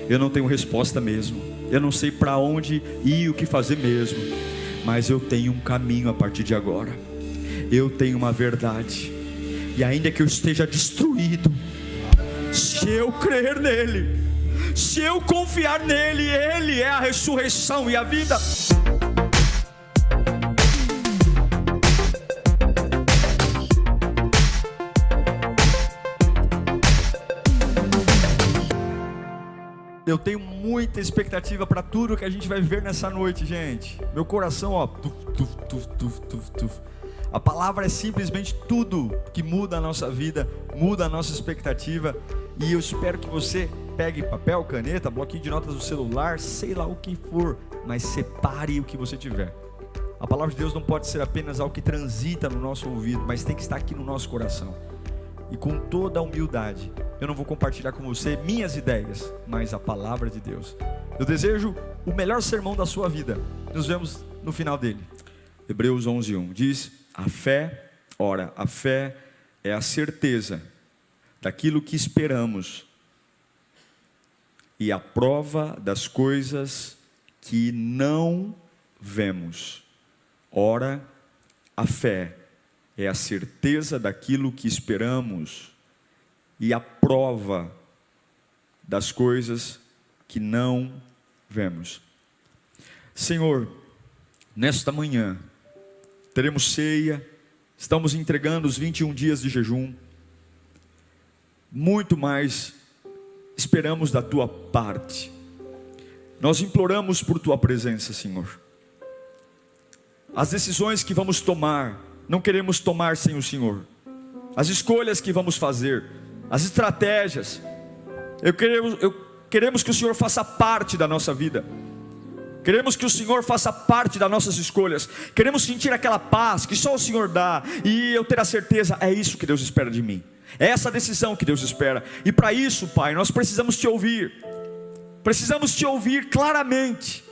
Eu não tenho resposta mesmo, eu não sei para onde ir e o que fazer mesmo, mas eu tenho um caminho a partir de agora. Eu tenho uma verdade, e ainda que eu esteja destruído, se eu crer nele, se eu confiar nele, ele é a ressurreição e a vida. Eu tenho muita expectativa para tudo que a gente vai viver nessa noite, gente. Meu coração, ó, tuf. A palavra é simplesmente tudo que muda a nossa vida, muda a nossa expectativa. E eu espero que você pegue papel, caneta, bloquinho de notas do celular, sei lá o que for, mas separe o que você tiver. A palavra de Deus não pode ser apenas algo que transita no nosso ouvido, mas tem que estar aqui no nosso coração. E com toda a humildade, eu não vou compartilhar com você minhas ideias, mas a palavra de Deus. Eu desejo o melhor sermão da sua vida. Nos vemos no final dele. Hebreus 11:1 diz: a fé é a certeza daquilo que esperamos e a prova das coisas que não vemos. Ora, a fé é a certeza daquilo que esperamos e a prova das coisas que não vemos. Senhor, nesta manhã teremos ceia, estamos entregando os 21 dias de jejum. Muito mais esperamos da tua parte. Nós imploramos por tua presença, Senhor. As decisões que vamos tomar, não queremos tomar sem o Senhor. As escolhas que vamos fazer, as estratégias, queremos que o Senhor faça parte da nossa vida. Queremos que o Senhor faça parte das nossas escolhas. Queremos sentir aquela paz que só o Senhor dá. E eu ter a certeza, é isso que Deus espera de mim. É essa decisão que Deus espera. E para isso, Pai, nós precisamos te ouvir. Precisamos te ouvir claramente.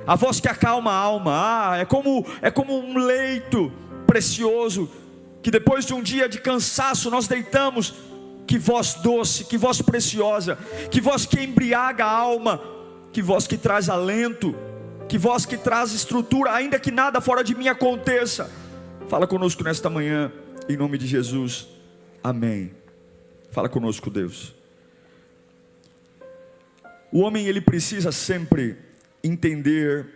A voz que acalma a alma. É como um leito precioso, que depois de um dia de cansaço nós deitamos. Que voz doce, que voz preciosa, que voz que embriaga a alma, que voz que traz alento, que voz que traz estrutura, ainda que nada fora de mim aconteça. Fala conosco nesta manhã, em nome de Jesus, amém. Fala conosco, Deus. O homem, ele precisa sempre entender,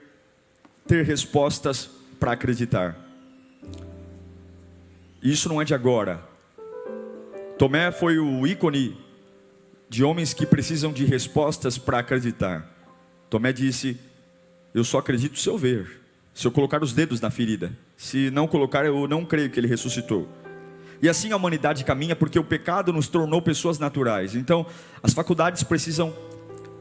ter respostas para acreditar. Isso não é de agora. Tomé foi o ícone de homens que precisam de respostas para acreditar. Tomé disse: eu só acredito se eu ver, se eu colocar os dedos na ferida. Se não colocar, eu não creio que ele ressuscitou. E assim a humanidade caminha, porque o pecado nos tornou pessoas naturais. Então as faculdades precisam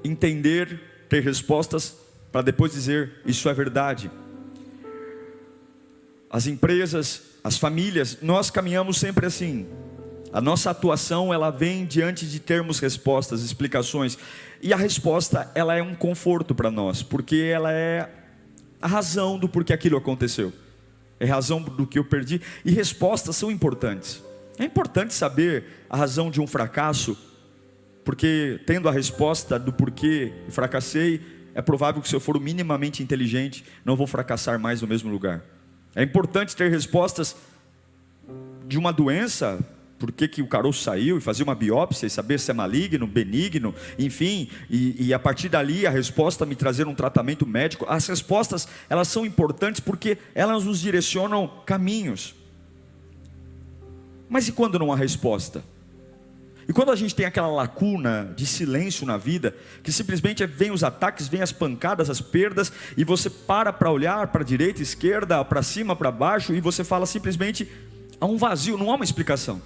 entender, ter respostas para depois dizer: isso é verdade. As empresas, as famílias, nós caminhamos sempre assim. A nossa atuação, ela vem diante de termos respostas, explicações. E a resposta, ela é um conforto para nós, porque ela é a razão do porquê aquilo aconteceu. É a razão do que eu perdi. E respostas são importantes. É importante saber a razão de um fracasso, porque tendo a resposta do porquê fracassei, é provável que se eu for minimamente inteligente, não vou fracassar mais no mesmo lugar. É importante ter respostas de uma doença. Por que o caroço saiu, e fazer uma biópsia e saber se é maligno, benigno, enfim, e a partir dali a resposta me trazer um tratamento médico. As respostas, elas são importantes porque elas nos direcionam caminhos. Mas e quando não há resposta? E quando a gente tem aquela lacuna de silêncio na vida, que simplesmente vem os ataques, vem as pancadas, as perdas, e você para olhar para a direita, esquerda, para cima, para baixo, e você fala simplesmente: há um vazio, não há uma explicação.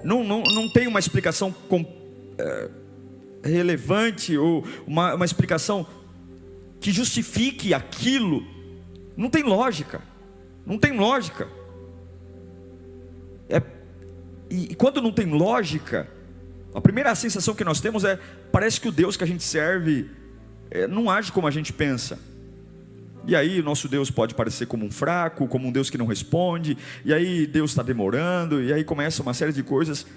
Não tem uma explicação relevante, ou uma explicação que justifique aquilo. Não tem lógica. Não tem lógica. E quando não tem lógica, a primeira sensação que nós temos é: parece que o Deus que a gente serve não age como a gente pensa. E aí o nosso Deus pode parecer como um fraco, como um Deus que não responde, e aí Deus está demorando, e aí começa uma série de coisas.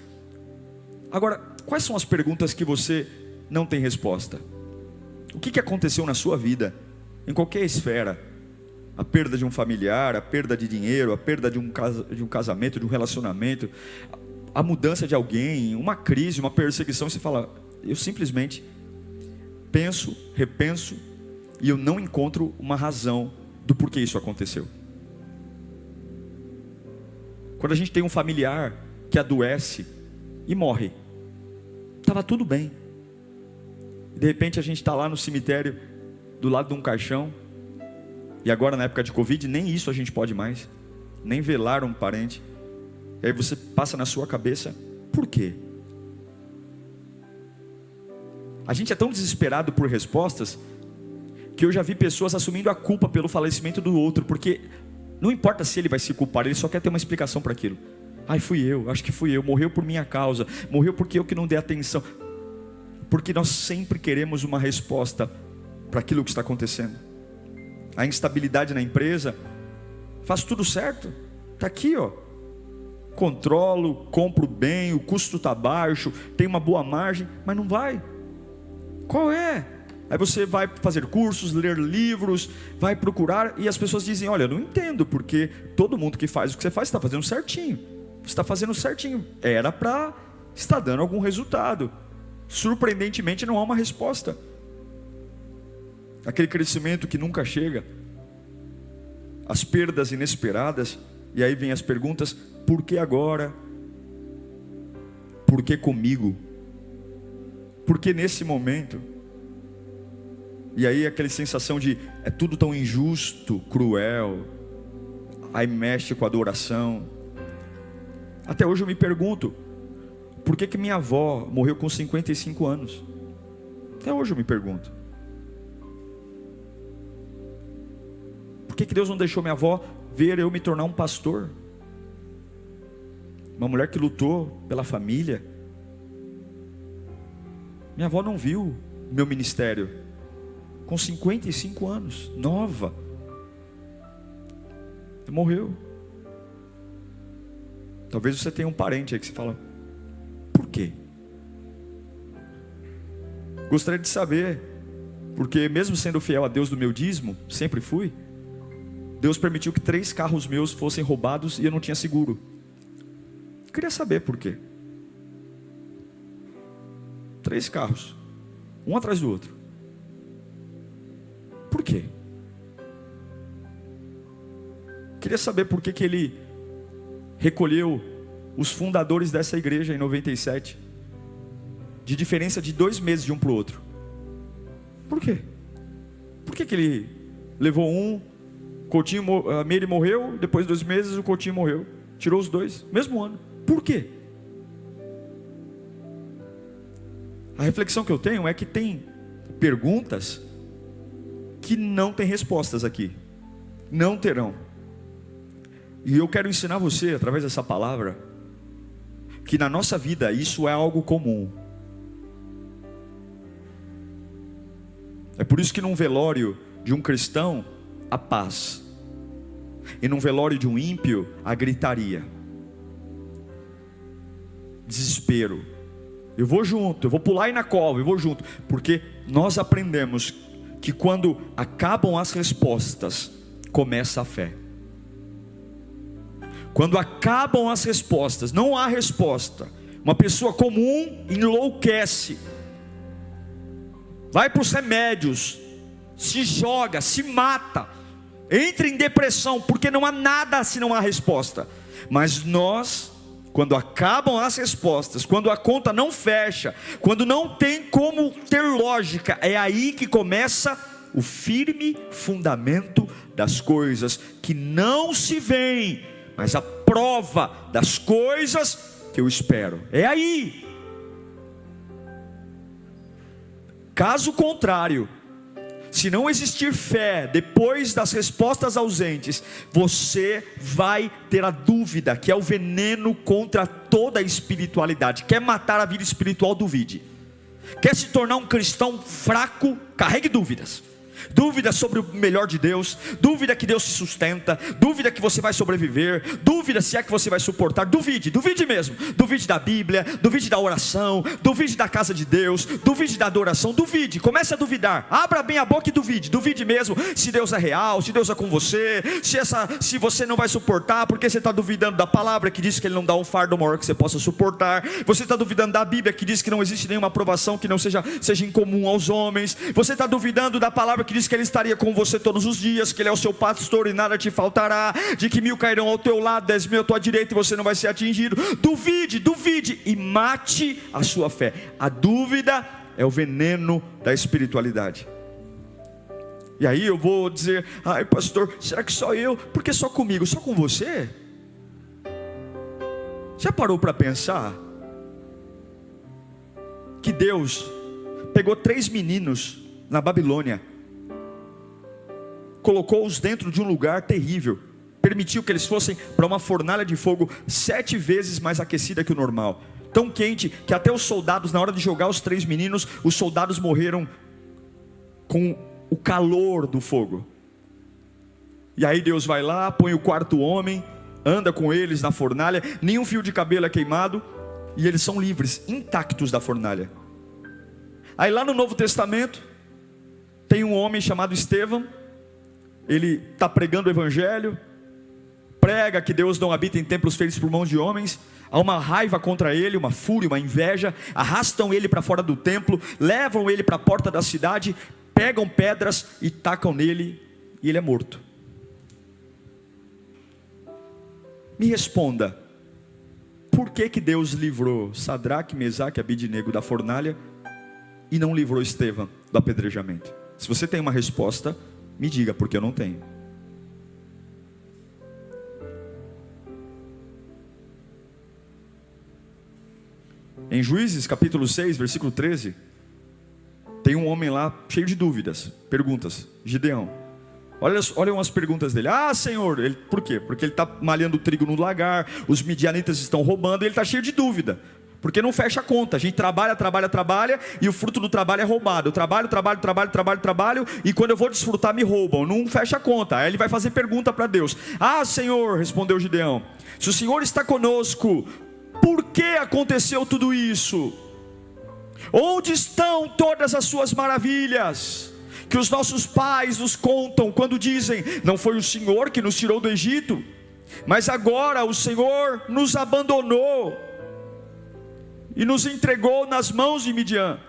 Agora, quais são as perguntas que você não tem resposta? O que aconteceu na sua vida, em qualquer esfera? A perda de um familiar, a perda de dinheiro, a perda de um casamento, de um relacionamento, a mudança de alguém, uma crise, uma perseguição, e você fala, eu simplesmente penso, repenso, e eu não encontro uma razão do porquê isso aconteceu. Quando a gente tem um familiar que adoece e morre, estava tudo bem. De repente a gente está lá no cemitério, do lado de um caixão, e agora na época de Covid, nem isso a gente pode mais, nem velar um parente. E aí você passa na sua cabeça, por quê? A gente é tão desesperado por respostas, que eu já vi pessoas assumindo a culpa pelo falecimento do outro, porque não importa se ele vai se culpar, ele só quer ter uma explicação para aquilo. Ai, fui eu, acho que fui eu, morreu por minha causa, morreu porque eu que não dei atenção. Porque nós sempre queremos uma resposta para aquilo que está acontecendo. A instabilidade na empresa, faz tudo certo, está aqui, ó. Controlo, compro bem, o custo está baixo, tem uma boa margem, mas não vai. Qual é? Aí você vai fazer cursos, ler livros, vai procurar, e as pessoas dizem, olha, eu não entendo, porque todo mundo que faz o que você faz está fazendo certinho. Você está fazendo certinho, era para estar dando algum resultado. Surpreendentemente não há uma resposta. Aquele crescimento que nunca chega, as perdas inesperadas, e aí vem as perguntas, por que agora? Por que comigo? Por que nesse momento? E aí aquela sensação de, é tudo tão injusto, cruel, aí mexe com a adoração. Até hoje eu me pergunto, por que minha avó morreu com 55 anos? Até hoje eu me pergunto. Por que Deus não deixou minha avó ver eu me tornar um pastor? Uma mulher que lutou pela família. Minha avó não viu meu ministério. Com 55 anos, nova. Morreu. Talvez você tenha um parente aí que você fala, por quê? Gostaria de saber, porque mesmo sendo fiel a Deus do meu dízimo, sempre fui, Deus permitiu que 3 carros meus fossem roubados e eu não tinha seguro. Queria saber por quê. 3 carros, um atrás do outro. Por quê? Queria saber por que ele recolheu os fundadores dessa igreja em 97, de diferença de 2 meses de um para o outro. Por quê? Por que ele levou um, Coutinho, a Meire morreu, depois de 2 meses o Coutinho morreu, tirou os 2, mesmo ano. Por quê? A reflexão que eu tenho é que tem perguntas que não tem respostas aqui, não terão. E eu quero ensinar você, através dessa palavra, que na nossa vida isso é algo comum. É por isso que num velório de um cristão, a paz, e num velório de um ímpio, a gritaria, desespero. Eu vou junto, eu vou pular aí na cova, eu vou junto, porque nós aprendemos que quando acabam as respostas, começa a fé. Quando acabam as respostas, não há resposta, uma pessoa comum enlouquece, vai para os remédios, se joga, se mata, entra em depressão, porque não há nada se não há resposta. Mas nós, quando acabam as respostas, quando a conta não fecha, quando não tem como ter lógica, é aí que começa o firme fundamento das coisas que não se veem, mas a prova das coisas que eu espero. É aí. Caso contrário, se não existir fé depois das respostas ausentes, você vai ter a dúvida, que é o veneno contra toda a espiritualidade. Quer matar a vida espiritual? Duvide. Quer se tornar um cristão fraco? Carregue dúvidas. dúvida sobre o melhor de Deus, dúvida que Deus se sustenta, dúvida que você vai sobreviver, dúvida se é que você vai suportar. Duvide mesmo, duvide da Bíblia, duvide da oração, duvide da casa de Deus, duvide da adoração, duvide, comece a duvidar, abra bem a boca e duvide mesmo, se Deus é real, se Deus é com você, se você não vai suportar, porque você está duvidando da palavra que diz que Ele não dá um fardo maior que você possa suportar, você está duvidando da Bíblia que diz que não existe nenhuma aprovação que não seja incomum aos homens, você está duvidando da palavra que diz que Ele estaria com você todos os dias, que Ele é o seu pastor e nada te faltará, de que 1000 cairão ao teu lado, 10.000 à tua direita e você não vai ser atingido. Duvide e mate a sua fé. A dúvida é o veneno da espiritualidade. E aí eu vou dizer: ai pastor, será que só eu? Por que só comigo? Só com você? Já parou para pensar que Deus pegou 3 meninos na Babilônia, colocou-os dentro de um lugar terrível, permitiu que eles fossem para uma fornalha de fogo 7 vezes mais aquecida que o normal, tão quente que até os soldados, na hora de jogar os 3 meninos, os soldados morreram com o calor do fogo. E aí Deus vai lá, põe o 4º homem, anda com eles na fornalha, nenhum fio de cabelo é queimado, e eles são livres, intactos da fornalha. Aí lá no Novo Testamento tem um homem chamado Estevão. Ele está pregando o evangelho, prega que Deus não habita em templos feitos por mãos de homens. Há uma raiva contra ele, uma fúria, uma inveja. Arrastam ele para fora do templo, levam ele para a porta da cidade, pegam pedras e tacam nele, e ele é morto. Me responda, por que Deus livrou Sadraque, Mesaque e Abidnego da fornalha e não livrou Estevão do apedrejamento? Se você tem uma resposta, me diga, porque eu não tenho. Em Juízes capítulo 6, versículo 13, tem um homem lá cheio de dúvidas, perguntas. Gideão, olha umas perguntas dele. Ah Senhor, por quê? Porque ele está malhando trigo no lagar, os midianitas estão roubando, e ele está cheio de dúvida, porque não fecha a conta. A gente trabalha, e o fruto do trabalho é roubado. Eu trabalho, e quando eu vou desfrutar me roubam, não fecha a conta. Aí ele vai fazer pergunta para Deus. Ah Senhor, respondeu Gideão, se o Senhor está conosco, por que aconteceu tudo isso? Onde estão todas as suas maravilhas que os nossos pais nos contam quando dizem: não foi o Senhor que nos tirou do Egito, mas agora o Senhor nos abandonou e nos entregou nas mãos de Midian?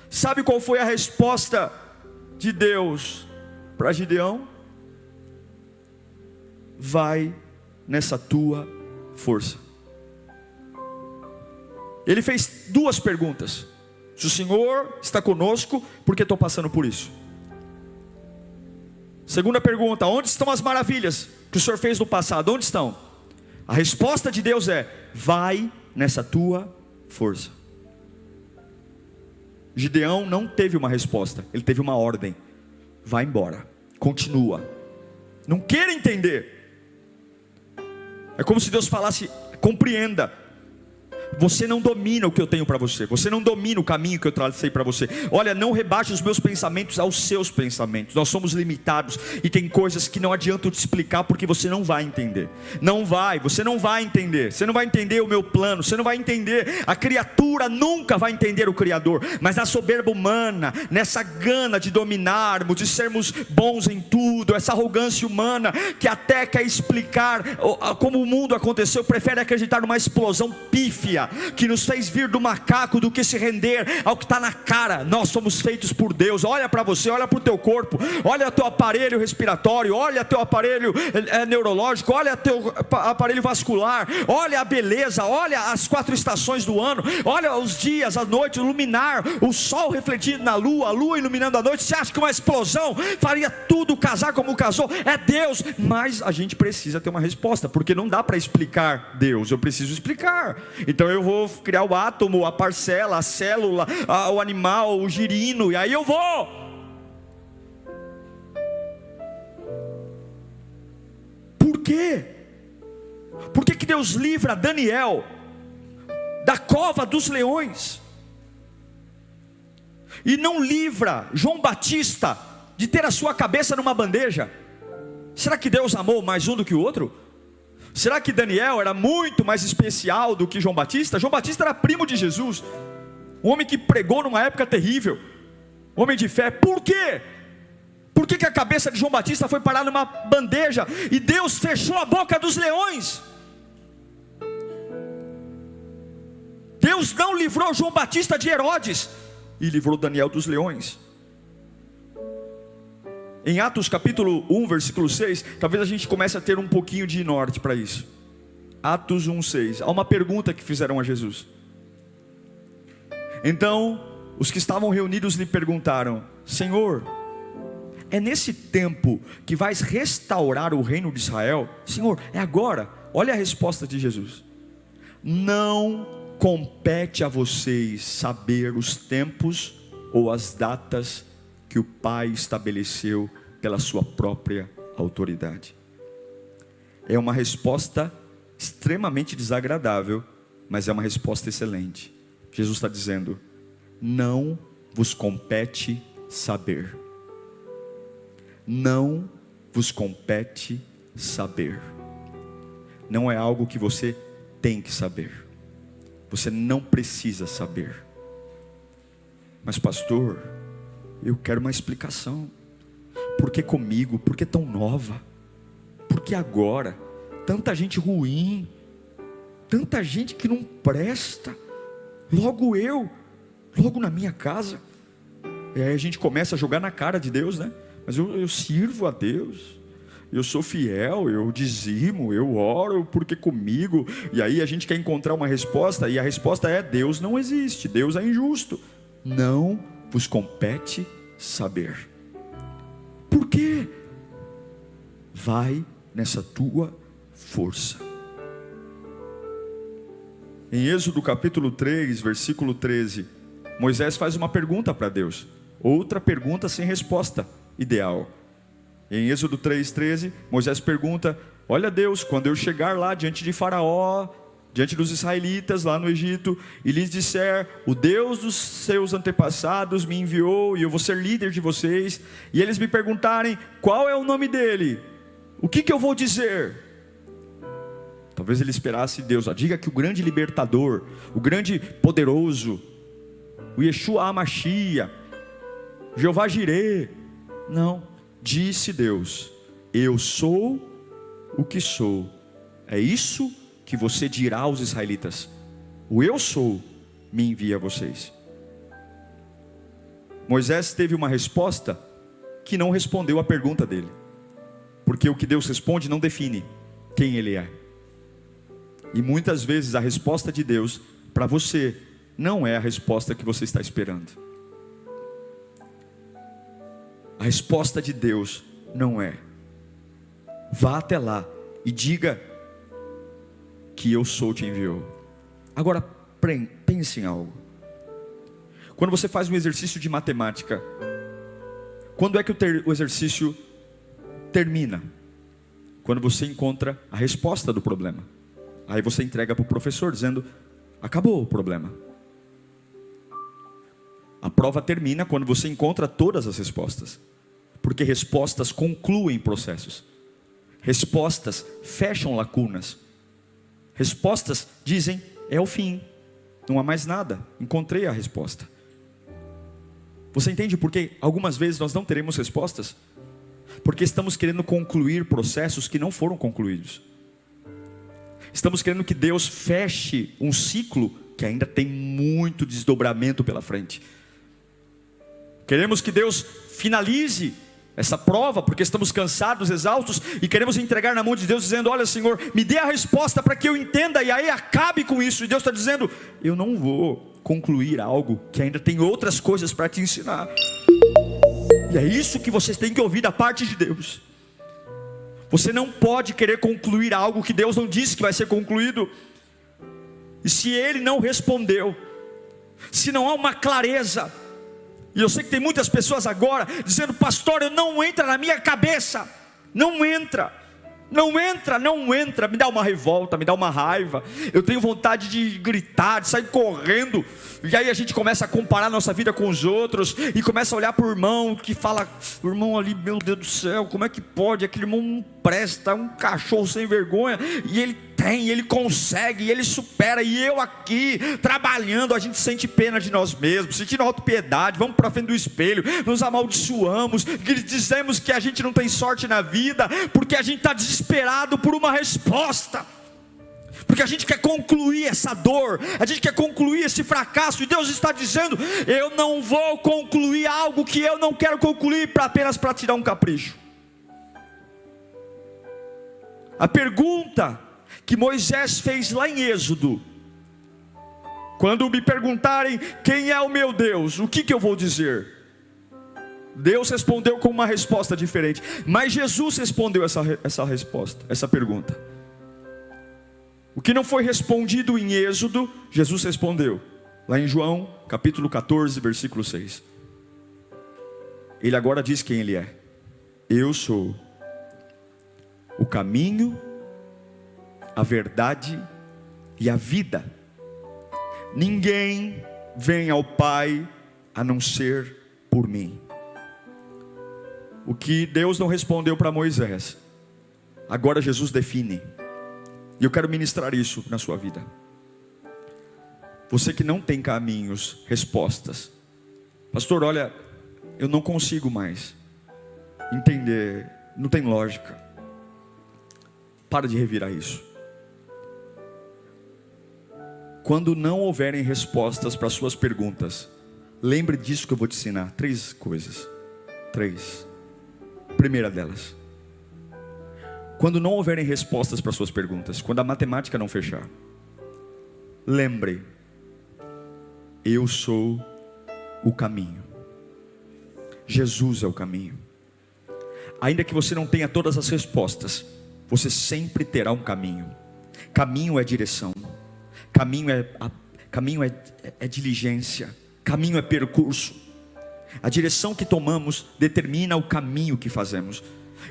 Sabe qual foi a resposta de Deus para Gideão? Vai nessa tua força. Ele fez 2 perguntas. Se o Senhor está conosco, por que estou passando por isso? Segunda pergunta: onde estão as maravilhas que o Senhor fez no passado? Onde estão? A resposta de Deus é: vai nessa tua força. Gideão não teve uma resposta, ele teve uma ordem: vai embora, continua. Não queira entender. É como se Deus falasse: compreenda, você não domina o que eu tenho para você, você não domina o caminho que eu tracei para você. Olha, não rebaixe os meus pensamentos aos seus pensamentos. Nós somos limitados e tem coisas que não adianta eu te explicar, porque você não vai entender. Você não vai entender. Você não vai entender o meu plano, você não vai entender. A criatura nunca vai entender o Criador. Mas a soberba humana, nessa gana de dominarmos, de sermos bons em tudo, essa arrogância humana que até quer explicar como o mundo aconteceu, prefere acreditar numa explosão pífia que nos fez vir do macaco, do que se render ao que está na cara. Nós somos feitos por Deus. Olha para você, olha para o teu corpo, olha teu aparelho respiratório, olha teu aparelho neurológico, olha teu aparelho vascular, olha a beleza, olha as 4 estações do ano, olha os dias, a noite, o luminar, o sol refletido na lua, a lua iluminando a noite. Você acha que uma explosão faria tudo casar como casou? É Deus. Mas a gente precisa ter uma resposta, porque não dá para explicar Deus, eu preciso explicar. Então eu vou criar o átomo, a parcela, a célula, o animal, o girino, e aí eu vou. Por quê? Por que Deus livra Daniel da cova dos leões e não livra João Batista de ter a sua cabeça numa bandeja. Será que Deus amou mais um do que o outro? Será que Daniel era muito mais especial do que João Batista? João Batista era primo de Jesus, um homem que pregou numa época terrível, homem de fé. Por quê? Por que a cabeça de João Batista foi parar numa bandeja e Deus fechou a boca dos leões? Deus não livrou João Batista de Herodes e livrou Daniel dos leões. Em Atos capítulo 1, versículo 6, talvez a gente comece a ter um pouquinho de norte para isso. Atos 1, 6. Há uma pergunta que fizeram a Jesus. Então, os que estavam reunidos lhe perguntaram: Senhor, é nesse tempo que vais restaurar o reino de Israel? Senhor, é agora. Olha a resposta de Jesus: não compete a vocês saber os tempos ou as datas que o Pai estabeleceu pela sua própria autoridade. É uma resposta extremamente desagradável, mas é uma resposta excelente. Jesus está dizendo: não vos compete saber. Não vos compete saber. Não é algo que você tem que saber. Você não precisa saber. Mas pastor, eu quero uma explicação. Por que comigo? Por que tão nova? Por que agora? Tanta gente ruim, tanta gente que não presta. Logo eu, logo na minha casa. E aí a gente começa a jogar na cara de Deus, né? Mas eu sirvo a Deus, eu sou fiel, eu dizimo, eu oro, porque comigo. E aí a gente quer encontrar uma resposta, e a resposta é: Deus não existe, Deus é injusto. Não vos compete saber. Por quê? Vai nessa tua força. Em Êxodo capítulo 3, versículo 13, Moisés faz uma pergunta para Deus. Outra pergunta sem resposta ideal. Em Êxodo 3:13, Moisés pergunta: olha Deus, quando eu chegar lá diante de Faraó, diante dos israelitas lá no Egito, e lhes disser: o Deus dos seus antepassados me enviou e eu vou ser líder de vocês, e eles me perguntarem qual é o nome dele, o que eu vou dizer? Talvez ele esperasse Deus: diga que o grande libertador, o grande poderoso, o Yeshua HaMashiach, Jeová Jireh. Não, disse Deus: eu sou o que sou. É isso que você dirá aos israelitas: o eu sou me envia a vocês. Moisés teve uma resposta que não respondeu a pergunta dele, porque o que Deus responde não define quem ele é. E muitas vezes a resposta de Deus para você não é a resposta que você está esperando. A resposta de Deus não é: vá até lá e diga que eu sou te enviou. Agora pense em algo. Quando você faz um exercício de matemática, quando é que o exercício termina? Quando você encontra a resposta do problema. Aí você entrega para o professor dizendo: acabou o problema. A prova termina quando você encontra todas as respostas, porque respostas concluem processos, respostas fecham lacunas, respostas dizem: é o fim, não há mais nada, encontrei a resposta. Você entende por que algumas vezes nós não teremos respostas? Porque estamos querendo concluir processos que não foram concluídos. Estamos querendo que Deus feche um ciclo que ainda tem muito desdobramento pela frente. Queremos que Deus finalize essa prova, porque estamos cansados, exaustos, e queremos entregar na mão de Deus, dizendo: olha Senhor, me dê a resposta para que eu entenda, e aí acabe com isso. E Deus está dizendo: eu não vou concluir algo que ainda tem outras coisas para te ensinar. E é isso que vocês têm que ouvir da parte de Deus. Você não pode querer concluir algo que Deus não disse que vai ser concluído. E se Ele não respondeu, se não há uma clareza, e eu sei que tem muitas pessoas agora dizendo: pastor, não entra na minha cabeça. Não entra. Não entra, não entra, me dá uma revolta, me dá uma raiva. Eu tenho vontade de gritar, de sair correndo. E aí a gente começa a comparar nossa vida com os outros, e começa a olhar para o irmão que fala: o irmão ali, meu Deus do céu, como é que pode? Aquele irmão não presta, é um cachorro sem vergonha. E ele tem, ele consegue, ele supera. E eu aqui, trabalhando, a gente sente pena de nós mesmos, sentindo autopiedade, vamos para frente do espelho, nos amaldiçoamos, dizemos que a gente não tem sorte na vida, porque a gente está desesperado por uma resposta, porque a gente quer concluir essa dor, a gente quer concluir esse fracasso, e Deus está dizendo: eu não vou concluir algo que eu não quero concluir apenas para tirar um capricho. A pergunta que Moisés fez lá em Êxodo: quando me perguntarem quem é o meu Deus, o que eu vou dizer? Deus respondeu com uma resposta diferente, mas Jesus respondeu essa resposta, essa pergunta. O que não foi respondido em Êxodo, Jesus respondeu lá em João capítulo 14, versículo 6. Ele agora diz quem ele é: eu sou o caminho, a verdade e a vida. Ninguém vem ao Pai a não ser por mim. O que Deus não respondeu para Moisés, agora Jesus define. E eu quero ministrar isso na sua vida. Você que não tem caminhos, respostas: pastor, olha, eu não consigo mais entender, não tem lógica. Para de revirar isso. Quando não houverem respostas para suas perguntas, lembre disso que eu vou te ensinar. 3 coisas. 3. Primeira delas: quando não houverem respostas para suas perguntas, quando a matemática não fechar, lembre: eu sou o caminho. Jesus é o caminho. Ainda que você não tenha todas as respostas, você sempre terá um caminho. Caminho é direção, caminho é diligência, caminho é percurso. A direção que tomamos determina o caminho que fazemos.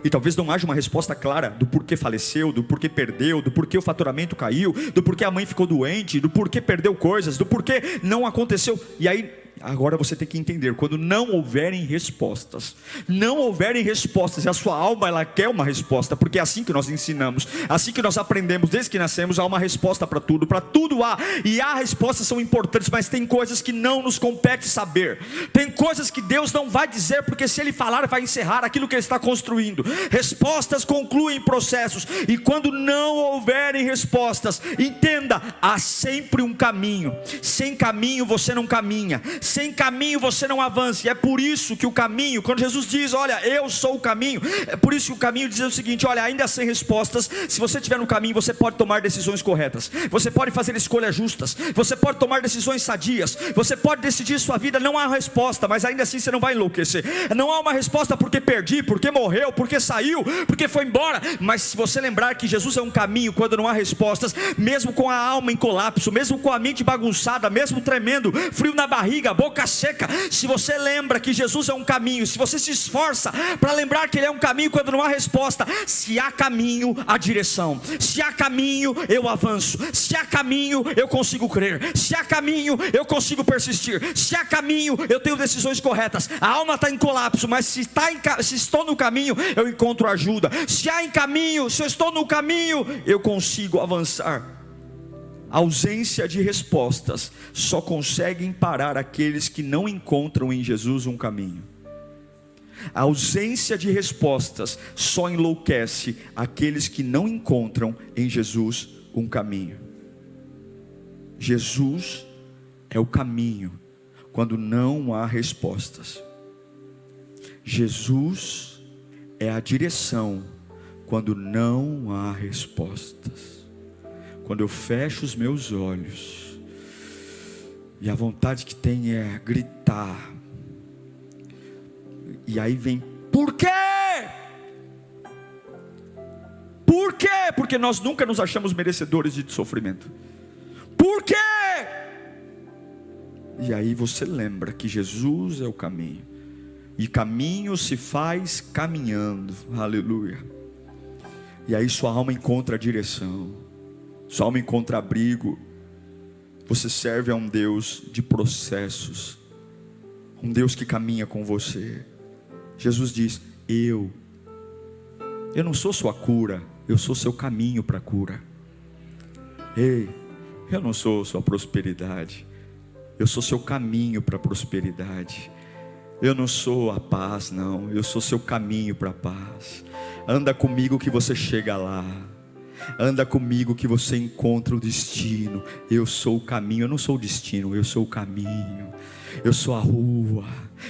E talvez não haja uma resposta clara do porquê faleceu, do porquê perdeu, do porquê o faturamento caiu, do porquê a mãe ficou doente, do porquê perdeu coisas, do porquê não aconteceu. E aí, agora você tem que entender: quando não houverem respostas, e a sua alma ela quer uma resposta, porque é assim que nós ensinamos, assim que nós aprendemos desde que nascemos. Há uma resposta para tudo há, e há respostas são importantes, mas tem coisas que não nos compete saber, tem coisas que Deus não vai dizer, porque se Ele falar vai encerrar aquilo que Ele está construindo. Respostas concluem processos, e quando não houverem respostas, entenda: há sempre um caminho. Sem caminho você não caminha, sem caminho você não avança. E é por isso que o caminho, quando Jesus diz: olha, eu sou o caminho, é por isso que o caminho diz o seguinte: olha, ainda sem respostas, se você estiver no caminho, você pode tomar decisões corretas, você pode fazer escolhas justas, você pode tomar decisões sadias, você pode decidir sua vida. Não há resposta, mas ainda assim você não vai enlouquecer. Não há uma resposta porque perdi, porque morreu, porque saiu, porque foi embora. Mas se você lembrar que Jesus é um caminho, quando não há respostas, mesmo com a alma em colapso, mesmo com a mente bagunçada, mesmo tremendo, frio na barriga, boca seca, se você lembra que Jesus é um caminho, se você se esforça para lembrar que Ele é um caminho quando não há resposta, se há caminho, há direção. Se há caminho, eu avanço. Se há caminho, eu consigo crer. Se há caminho, eu consigo persistir. Se há caminho, eu tenho decisões corretas. A alma está em colapso, mas se estou no caminho, eu encontro ajuda. Se há em caminho, se eu estou no caminho, eu consigo avançar. A ausência de respostas só conseguem parar aqueles que não encontram em Jesus um caminho. A ausência de respostas só enlouquece aqueles que não encontram em Jesus um caminho. Jesus é o caminho quando não há respostas. Jesus é a direção quando não há respostas. Quando eu fecho os meus olhos e a vontade que tem é gritar, e aí vem: por quê? Por quê? Porque nós nunca nos achamos merecedores de sofrimento. Por quê? E aí você lembra que Jesus é o caminho, e caminho se faz caminhando. Aleluia. E aí sua alma encontra direção, sua alma encontra abrigo. Você serve a um Deus de processos, um Deus que caminha com você. Jesus diz: eu não sou sua cura, eu sou seu caminho para a cura. Ei, eu não sou sua prosperidade, eu sou seu caminho para a prosperidade. Eu não sou a paz, não, eu sou seu caminho para a paz. Anda comigo que você chega lá. Anda comigo que você encontra o destino. Eu sou o caminho, eu não sou o destino, eu sou o caminho. Eu sou a rua,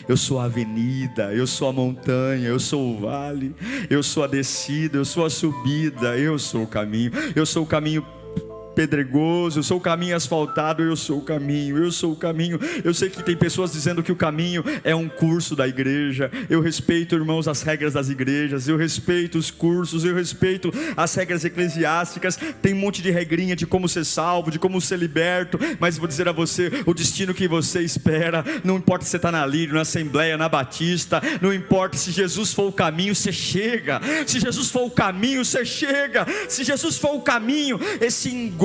eu sou a avenida, eu sou a montanha, eu sou o vale, eu sou a descida, eu sou a subida, eu sou o caminho. Eu sou o caminho pedregoso, eu sou o caminho asfaltado, eu sou o caminho, eu sou o caminho. Eu sei que tem pessoas dizendo que o caminho é um curso da igreja. Eu respeito, irmãos, as regras das igrejas, eu respeito os cursos, eu respeito as regras eclesiásticas. Tem um monte de regrinha de como ser salvo, de como ser liberto, mas vou dizer a você, o destino que você espera, não importa se você está na Lírio, na Assembleia, na Batista, não importa. Se Jesus for o caminho, você chega. Se Jesus for o caminho, você chega. Se Jesus for o caminho, esse engodo,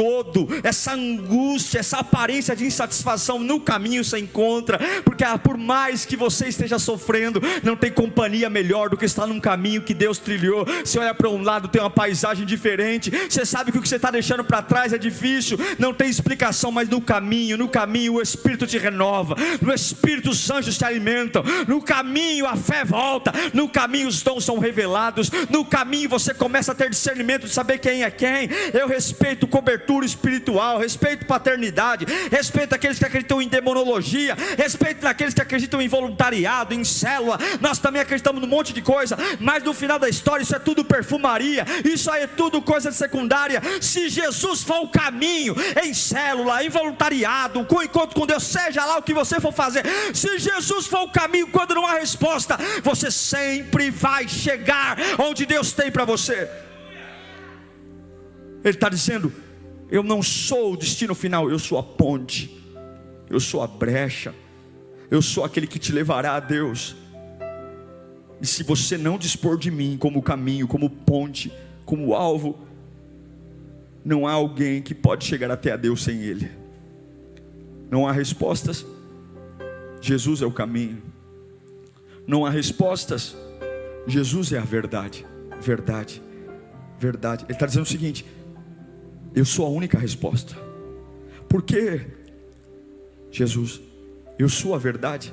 essa angústia, essa aparência de insatisfação no caminho você encontra, porque por mais que você esteja sofrendo, não tem companhia melhor do que estar num caminho que Deus trilhou. Você olha para um lado, tem uma paisagem diferente, você sabe que o que você está deixando para trás é difícil, não tem explicação, mas no caminho o Espírito te renova, no Espírito os anjos te alimentam, no caminho a fé volta, no caminho os dons são revelados, no caminho você começa a ter discernimento de saber quem é quem. Eu respeito cobertura espiritual, respeito paternidade, respeito aqueles que acreditam em demonologia, respeito daqueles que acreditam em voluntariado, em célula. Nós também acreditamos num monte de coisa, mas no final da história isso é tudo perfumaria, isso aí é tudo coisa secundária. Se Jesus for o caminho, em célula, em voluntariado, com encontro com Deus, seja lá o que você for fazer, se Jesus for o caminho, quando não há resposta, você sempre vai chegar onde Deus tem para você. Ele está dizendo: eu não sou o destino final, eu sou a ponte, eu sou a brecha, eu sou aquele que te levará a Deus. E se você não dispor de mim como caminho, como ponte, como alvo, não há alguém que pode chegar até a Deus sem Ele. Não há respostas, Jesus é o caminho. Não há respostas, Jesus é a verdade. Verdade, verdade. Ele está dizendo o seguinte: eu sou a única resposta. Por quê? Jesus, eu sou a verdade.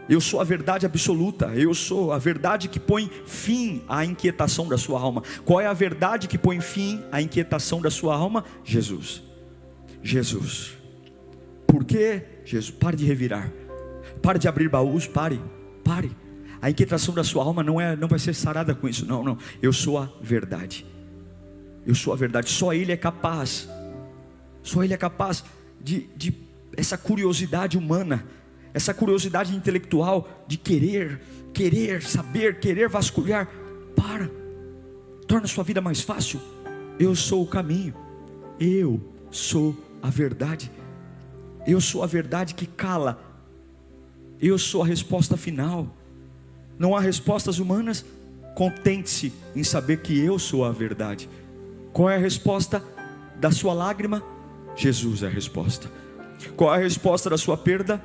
Eu sou a verdade absoluta. Eu sou a verdade que põe fim à inquietação da sua alma. Qual é a verdade que põe fim à inquietação da sua alma? Jesus. Jesus. Por quê? Jesus, pare de revirar. Pare de abrir baús, pare. A inquietação da sua alma não vai ser sarada com isso. Não. Eu sou a verdade. Eu sou a verdade. Só Ele é capaz. Só Ele é capaz de essa curiosidade humana, essa curiosidade intelectual de querer saber, querer vasculhar. Torna a sua vida mais fácil. Eu sou o caminho. Eu sou a verdade. Eu sou a verdade que cala. Eu sou a resposta final. Não há respostas humanas. Contente-se em saber que eu sou a verdade. Qual é a resposta da sua lágrima? Jesus é a resposta. Qual é a resposta da sua perda?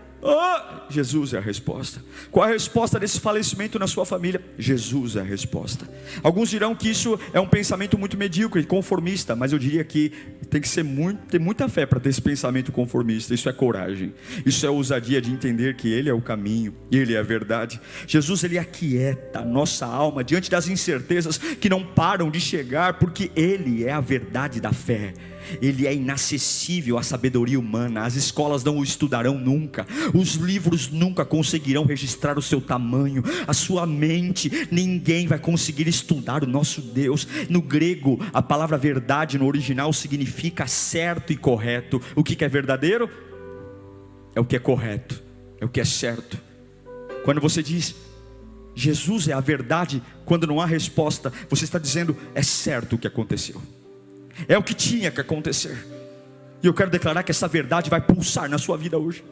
Jesus é a resposta. Qual é a resposta desse falecimento na sua família? Jesus é a resposta. Alguns dirão que isso é um pensamento muito medíocre, conformista, mas eu diria que tem que ter muita fé para ter esse pensamento conformista. Isso é coragem, isso é ousadia de entender que Ele é o caminho, Ele é a verdade. Jesus, Ele aquieta a nossa alma diante das incertezas que não param de chegar, porque Ele é a verdade da fé. Ele é inacessível à sabedoria humana. As escolas não o estudarão nunca, os livros nunca conseguirão registrar o seu tamanho, a sua mente. Ninguém vai conseguir estudar o nosso Deus. No grego, a palavra verdade no original significa certo e correto. O que é verdadeiro? É o que é correto, é o que é certo. Quando você diz Jesus é a verdade, quando não há resposta, você está dizendo é certo o que aconteceu, é o que tinha que acontecer. E eu quero declarar que essa verdade vai pulsar na sua vida hoje.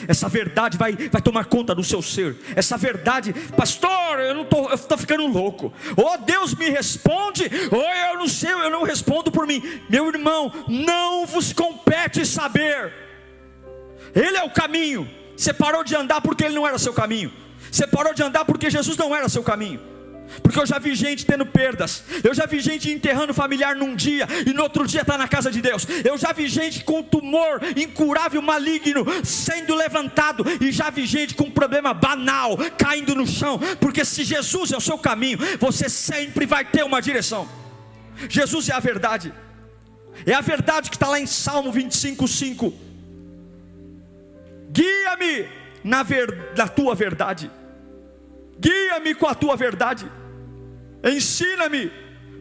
Essa verdade vai tomar conta do seu ser. Essa verdade, pastor, eu estou ficando louco. Ou Deus me responde, ou eu não sei, eu não respondo por mim. Meu irmão, não vos compete saber. Ele é o caminho. Você parou de andar porque Ele não era seu caminho. Você parou de andar porque Jesus não era seu caminho. Porque eu já vi gente tendo perdas. Eu já vi gente enterrando familiar num dia e no outro dia está na casa de Deus. Eu já vi gente com tumor incurável, maligno, sendo levantado. E já vi gente com problema banal, caindo no chão. Porque se Jesus é o seu caminho, você sempre vai ter uma direção. Jesus é a verdade. É a verdade que está lá em Salmo 25:5. Guia-me na tua verdade. Guia-me com a tua verdade. Ensina-me,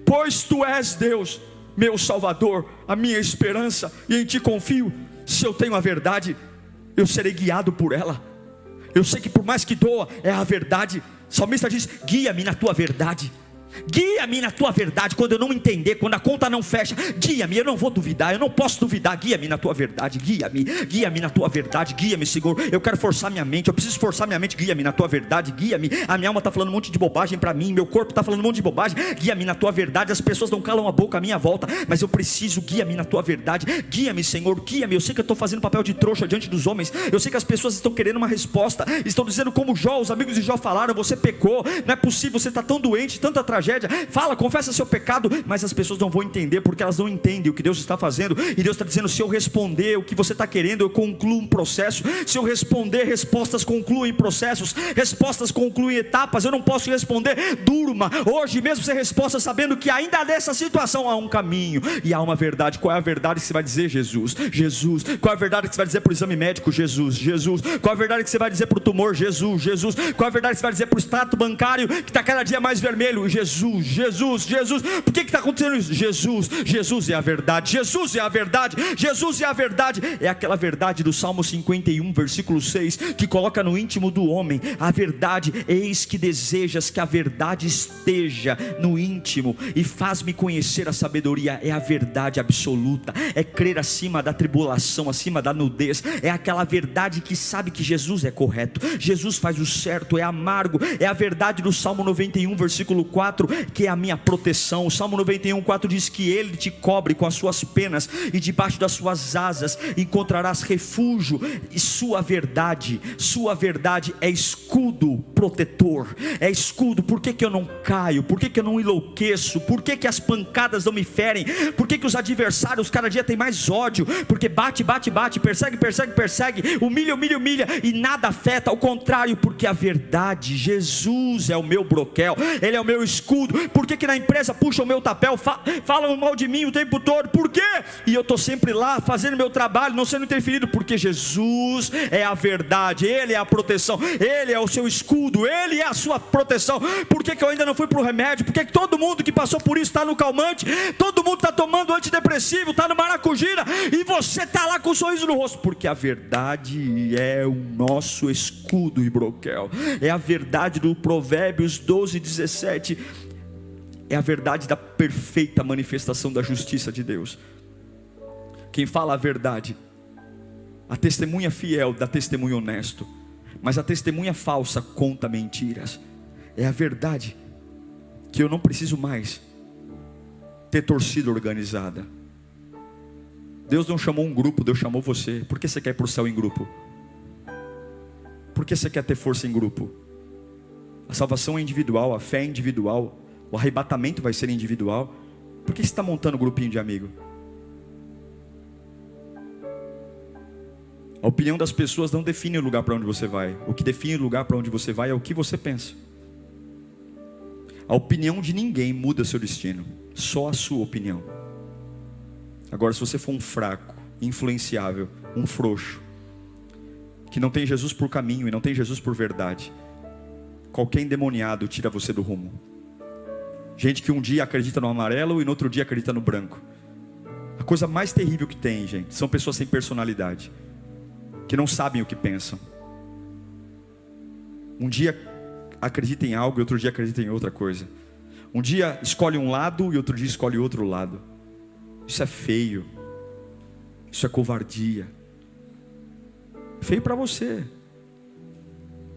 pois tu és Deus, meu Salvador, a minha esperança, e em ti confio. Se eu tenho a verdade, eu serei guiado por ela. Eu sei que por mais que doa, é a verdade. O salmista diz: guia-me na tua verdade. Guia-me na tua verdade. Quando eu não entender, quando a conta não fecha, guia-me, eu não vou duvidar, eu não posso duvidar. Guia-me na tua verdade, guia-me na tua verdade. Guia-me, Senhor, eu quero forçar minha mente, eu preciso forçar minha mente. Guia-me na tua verdade, guia-me. A minha alma está falando um monte de bobagem para mim, meu corpo está falando um monte de bobagem. Guia-me na tua verdade. As pessoas não calam a boca à minha volta, mas eu preciso. Guia-me na tua verdade. Guia-me, Senhor, guia-me. Eu sei que eu estou fazendo papel de trouxa diante dos homens. Eu sei que as pessoas estão querendo uma resposta, estão dizendo como Jó, os amigos de Jó falaram: você pecou, não é possível, você está tão doente, tanta tragédia. Fala, confessa seu pecado. Mas as pessoas não vão entender, porque elas não entendem o que Deus está fazendo. E Deus está dizendo: se eu responder o que você está querendo, eu concluo um processo. Se eu responder, respostas concluem processos, respostas concluem etapas. Eu não posso responder: durma. Hoje mesmo você resposta sabendo que ainda nessa situação há um caminho e há uma verdade. Qual é a verdade que você vai dizer? Jesus, Jesus. Qual é a verdade que você vai dizer para o exame médico? Jesus, Jesus. Qual é a verdade que você vai dizer para o tumor? Jesus, Jesus. Qual é a verdade que você vai dizer para o extrato bancário que está cada dia mais vermelho? Jesus, Jesus, Jesus. Por que está acontecendo isso? Jesus, Jesus é a verdade. Jesus é a verdade. Jesus é a verdade. É aquela verdade do Salmo 51, versículo 6, que coloca no íntimo do homem a verdade. Eis que desejas que a verdade esteja no íntimo, e faz-me conhecer a sabedoria. É a verdade absoluta. É crer acima da tribulação, acima da nudez. É aquela verdade que sabe que Jesus é correto, Jesus faz o certo, é amargo. É a verdade do Salmo 91, versículo 4, que é a minha proteção. O Salmo 91, 4 diz que Ele te cobre com as suas penas, e debaixo das suas asas encontrarás refúgio. E sua verdade é escudo protetor, é escudo. Por que eu não caio? Por que eu não enlouqueço? Por que as pancadas não me ferem? Por que os adversários cada dia têm mais ódio? Porque bate, persegue, humilha, e nada afeta. Ao contrário, porque a verdade, Jesus é o meu broquel, Ele é o meu escudo. Por que na empresa puxam o meu tapel, falam mal de mim o tempo todo? Por quê? E eu estou sempre lá fazendo meu trabalho, não sendo interferido, porque Jesus é a verdade, Ele é a proteção, Ele é o seu escudo, Ele é a sua proteção. Por que eu ainda não fui para o remédio? Por que todo mundo que passou por isso está no calmante? Todo mundo está tomando antidepressivo, está no maracujira, e você está lá com um sorriso no rosto? Porque a verdade é o nosso escudo e broquel. É a verdade do Provérbios 12:17. É a verdade da perfeita manifestação da justiça de Deus. Quem fala a verdade, a testemunha fiel dá testemunho honesto, mas a testemunha falsa conta mentiras. É a verdade que eu não preciso mais ter torcida organizada. Deus não chamou um grupo, Deus chamou você. Por que você quer ir para o céu em grupo? Por que você quer ter força em grupo? A salvação é individual, a fé é individual, o arrebatamento vai ser individual. Por que você está montando um grupinho de amigo? A opinião das pessoas não define o lugar para onde você vai. O que define o lugar para onde você vai é o que você pensa. A opinião de ninguém muda seu destino, só a sua opinião. Agora, se você for um fraco, influenciável, um frouxo, que não tem Jesus por caminho e não tem Jesus por verdade, qualquer endemoniado tira você do rumo. Gente que um dia acredita no amarelo e no outro dia acredita no branco. A coisa mais terrível que tem, gente, são pessoas sem personalidade, que não sabem o que pensam. Um dia acredita em algo e outro dia acredita em outra coisa. Um dia escolhe um lado e outro dia escolhe outro lado. Isso é feio. Isso é covardia. feio para você.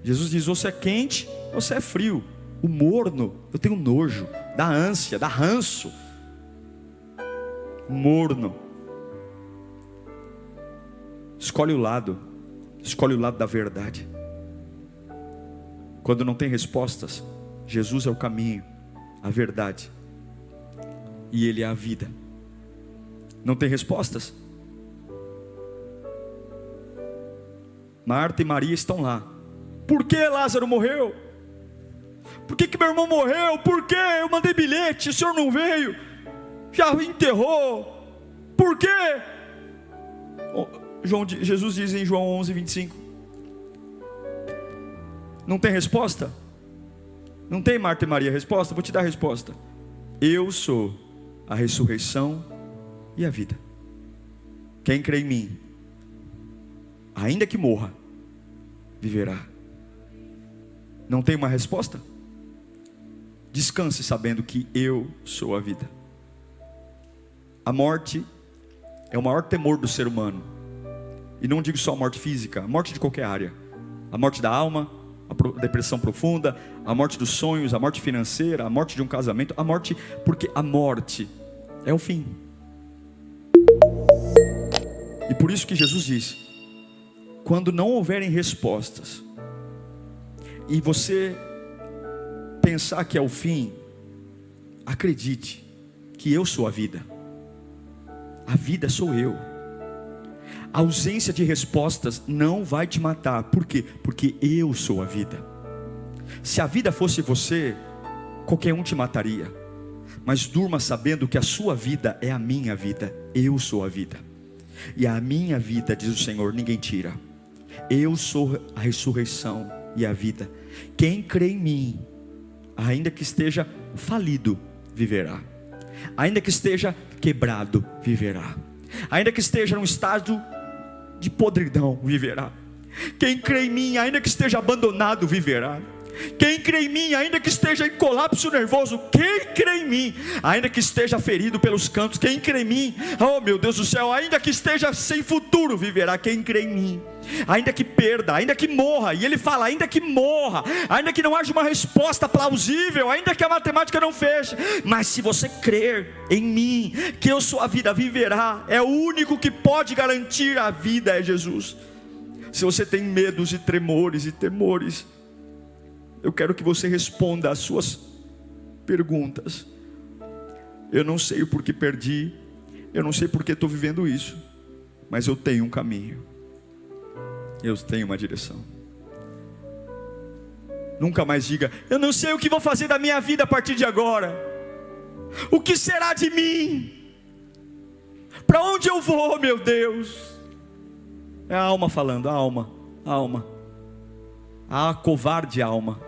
Jesus diz: ou você é quente, ou você é frio. O morno, eu tenho nojo, dá ânsia, dá ranço. Morno. Escolhe o lado da verdade. Quando não tem respostas, Jesus é o caminho, a verdade, e Ele é a vida. Não tem respostas? Marta e Maria estão lá. Por que Lázaro morreu? Por que meu irmão morreu? Por que eu mandei bilhete, o senhor não veio? Já enterrou? Por quê? Jesus diz em João 11:25. Não tem resposta? Não tem, Marta e Maria, resposta? Vou te dar a resposta. Eu sou a ressurreição e a vida. Quem crê em mim, ainda que morra, viverá. Não tem uma resposta? Descanse sabendo que eu sou a vida. A morte é o maior temor do ser humano. E não digo só a morte física, a morte de qualquer área. A morte da alma, a depressão profunda, a morte dos sonhos, a morte financeira, a morte de um casamento, a morte, porque a morte é o fim. E por isso que Jesus diz: quando não houverem respostas, e você pensar que é o fim, acredite que eu sou a vida. A vida sou eu. A ausência de respostas não vai te matar. Por quê? Porque eu sou a vida. Se a vida fosse você, qualquer um te mataria. Mas durma sabendo que a sua vida é a minha vida. Eu sou a vida. E a minha vida, diz o Senhor, ninguém tira. Eu sou a ressurreição e a vida. Quem crê em mim, ainda que esteja falido, viverá. Ainda que esteja quebrado, viverá. Ainda que esteja num estado de podridão, viverá. Quem crê em mim, ainda que esteja abandonado, viverá. Quem crê em mim, ainda que esteja em colapso nervoso, quem crê em mim, ainda que esteja ferido pelos cantos, quem crê em mim, oh meu Deus do céu, ainda que esteja sem futuro, viverá. Quem crê em mim, ainda que perda, ainda que morra, e ele fala, ainda que morra, ainda que não haja uma resposta plausível, ainda que a matemática não feche, mas se você crer em mim, que eu sou a vida, viverá. É o único que pode garantir a vida, é Jesus. Se você tem medos e tremores e temores, eu quero que você responda às suas perguntas. Eu não sei o porquê perdi, eu não sei porque estou vivendo isso, mas eu tenho um caminho, eu tenho uma direção. Nunca mais diga, eu não sei o que vou fazer da minha vida a partir de agora. O que será de mim? Para onde eu vou, meu Deus? É a alma falando, a alma. A covarde alma.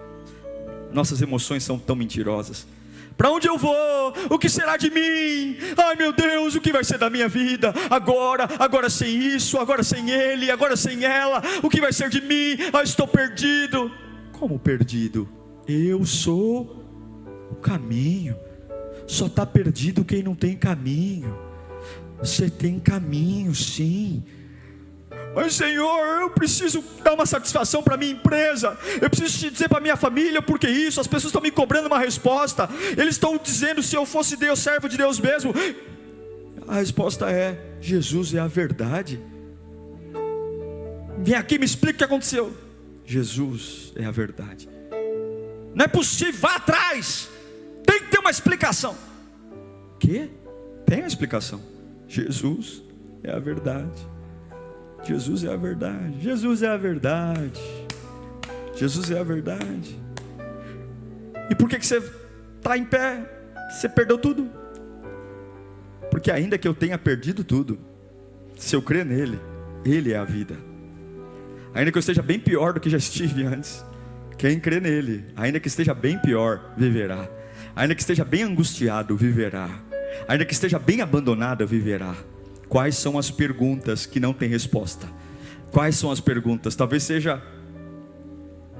Nossas emoções são tão mentirosas. Para onde eu vou? O que será de mim? Ai meu Deus, o que vai ser da minha vida? Agora sem isso, agora sem ele, agora sem ela. O que vai ser de mim? Ah, estou perdido. Como perdido? Eu sou o caminho. Só está perdido quem não tem caminho. Você tem caminho, sim. Mas Senhor, eu preciso dar uma satisfação para minha empresa. Eu preciso te dizer para minha família, porque isso, as pessoas estão me cobrando uma resposta. Eles estão dizendo, se eu fosse Deus, servo de Deus mesmo. A resposta é, Jesus é a verdade. Vem aqui, me explica o que aconteceu. Jesus é a verdade. Não é possível, vá atrás. Tem que ter uma explicação. Que? Tem uma explicação. Jesus é a verdade. Jesus é a verdade. Jesus é a verdade. Jesus é a verdade. E por que você está em pé? Você perdeu tudo. Porque ainda que eu tenha perdido tudo, se eu crer nele, ele é a vida. Ainda que eu esteja bem pior do que já estive antes, quem crê nele, ainda que esteja bem pior, viverá. Ainda que esteja bem angustiado, viverá. Ainda que esteja bem abandonado, viverá. Quais são as perguntas que não tem resposta? Quais são as perguntas? Talvez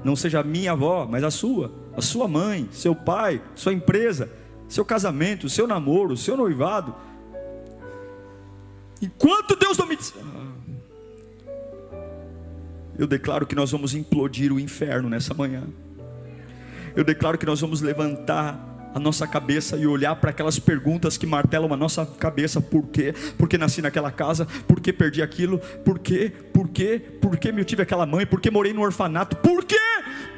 não seja a minha avó, mas a sua mãe, seu pai, sua empresa, seu casamento, seu namoro, seu noivado. Enquanto Deus não me diz, Eu declaro que nós vamos implodir o inferno nessa manhã. Eu declaro que nós vamos levantar a nossa cabeça e olhar para aquelas perguntas que martelam a nossa cabeça. Por quê? Por que nasci naquela casa? Por que perdi aquilo? Por quê? Por quê? Por que eu tive aquela mãe? Por que morei no orfanato? Por quê?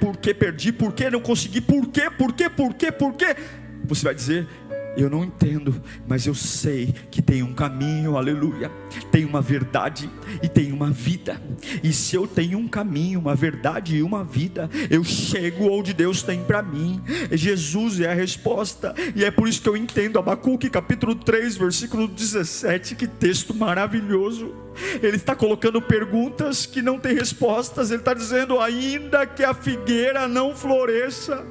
Por que perdi? Por que não consegui? Por quê? Por quê? Por quê? Por quê? Você vai dizer: eu não entendo, mas eu sei que tem um caminho, aleluia. Tem uma verdade e tem uma vida. E se eu tenho um caminho, uma verdade e uma vida, eu chego onde Deus tem para mim. Jesus é a resposta. E é por isso que eu entendo Abacuque capítulo 3, versículo 17. Que texto maravilhoso. Ele está colocando perguntas que não têm respostas. Ele está dizendo: ainda que a figueira não floresça,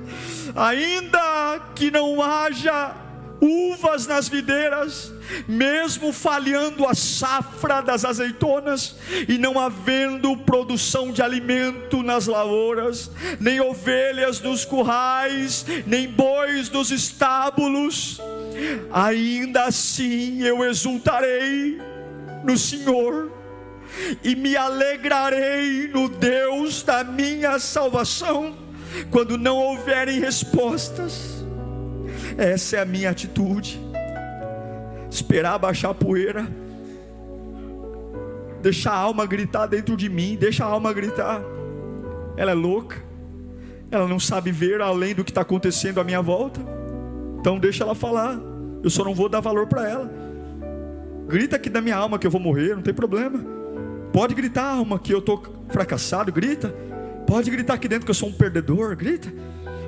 ainda que não haja uvas nas videiras, mesmo falhando a safra das azeitonas, e não havendo produção de alimento nas lavouras, nem ovelhas nos currais, nem bois nos estábulos, ainda assim eu exultarei no Senhor, e me alegrarei no Deus da minha salvação, quando não houverem respostas. Essa é a minha atitude. Esperar baixar a poeira, deixar a alma gritar dentro de mim. Deixa a alma gritar. Ela é louca, ela não sabe ver além do que está acontecendo à minha volta. Então deixa ela falar. Eu só não vou dar valor para ela. Grita aqui da minha alma que eu vou morrer, não tem problema. Pode gritar, alma, que eu estou fracassado, grita. Pode gritar aqui dentro que eu sou um perdedor, grita.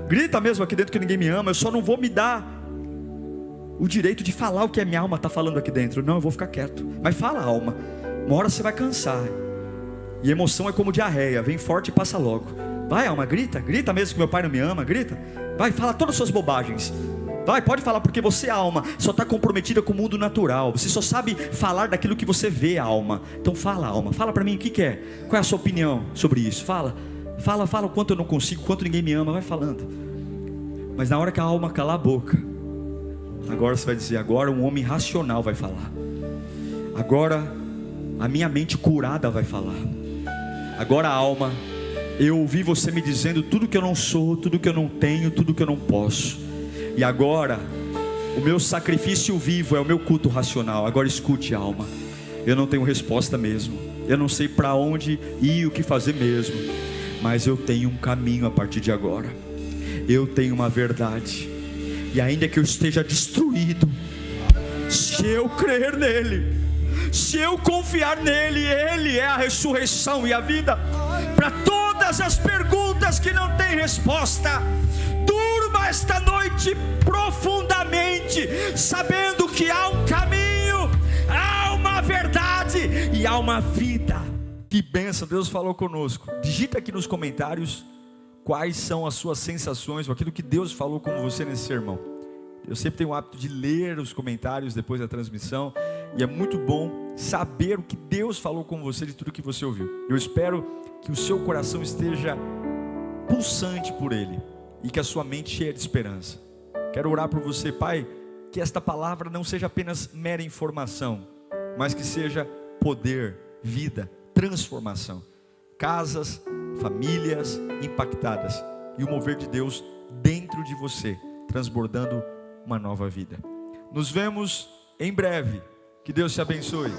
Grita mesmo aqui dentro que ninguém me ama. Eu só não vou me dar o direito de falar o que a minha alma está falando aqui dentro. Não, eu vou ficar quieto. Mas fala, alma. Uma hora você vai cansar. E emoção é como diarreia, vem forte e passa logo. Vai, alma, grita. Grita mesmo que meu pai não me ama, grita. Vai, fala todas as suas bobagens. Vai, pode falar, porque você, alma, só está comprometida com o mundo natural. Você só sabe falar daquilo que você vê, alma. Então fala, alma, fala para mim o que é. Qual é a sua opinião sobre isso? Fala o quanto eu não consigo, o quanto ninguém me ama. Vai falando. Mas na hora que a alma calar a boca, agora você vai dizer: agora um homem racional vai falar. Agora a minha mente curada vai falar. Agora, alma, eu ouvi você me dizendo tudo que eu não sou, tudo que eu não tenho, tudo que eu não posso. E agora o meu sacrifício vivo é o meu culto racional. Agora escute, alma, eu não tenho resposta mesmo. Eu não sei para onde ir e o que fazer mesmo. Mas eu tenho um caminho a partir de agora. Eu tenho uma verdade. E ainda que eu esteja destruído, se eu crer nele, se eu confiar nele, ele é a ressurreição e a vida. Para todas as perguntas que não têm resposta, durma esta noite profundamente, sabendo que há um caminho, há uma verdade e há uma vida. Que bênção, Deus falou conosco. Digita aqui nos comentários quais são as suas sensações, ou aquilo que Deus falou com você nesse sermão. Eu sempre tenho o hábito de ler os comentários depois da transmissão, e é muito bom saber o que Deus falou com você de tudo que você ouviu. Eu espero que o seu coração esteja pulsante por Ele, e que a sua mente cheia de esperança. Quero orar por você, Pai, que esta palavra não seja apenas mera informação, mas que seja poder, vida, transformação. Casas, famílias impactadas, e o mover de Deus dentro de você, transbordando uma nova vida. Nos vemos em breve. Que Deus te abençoe.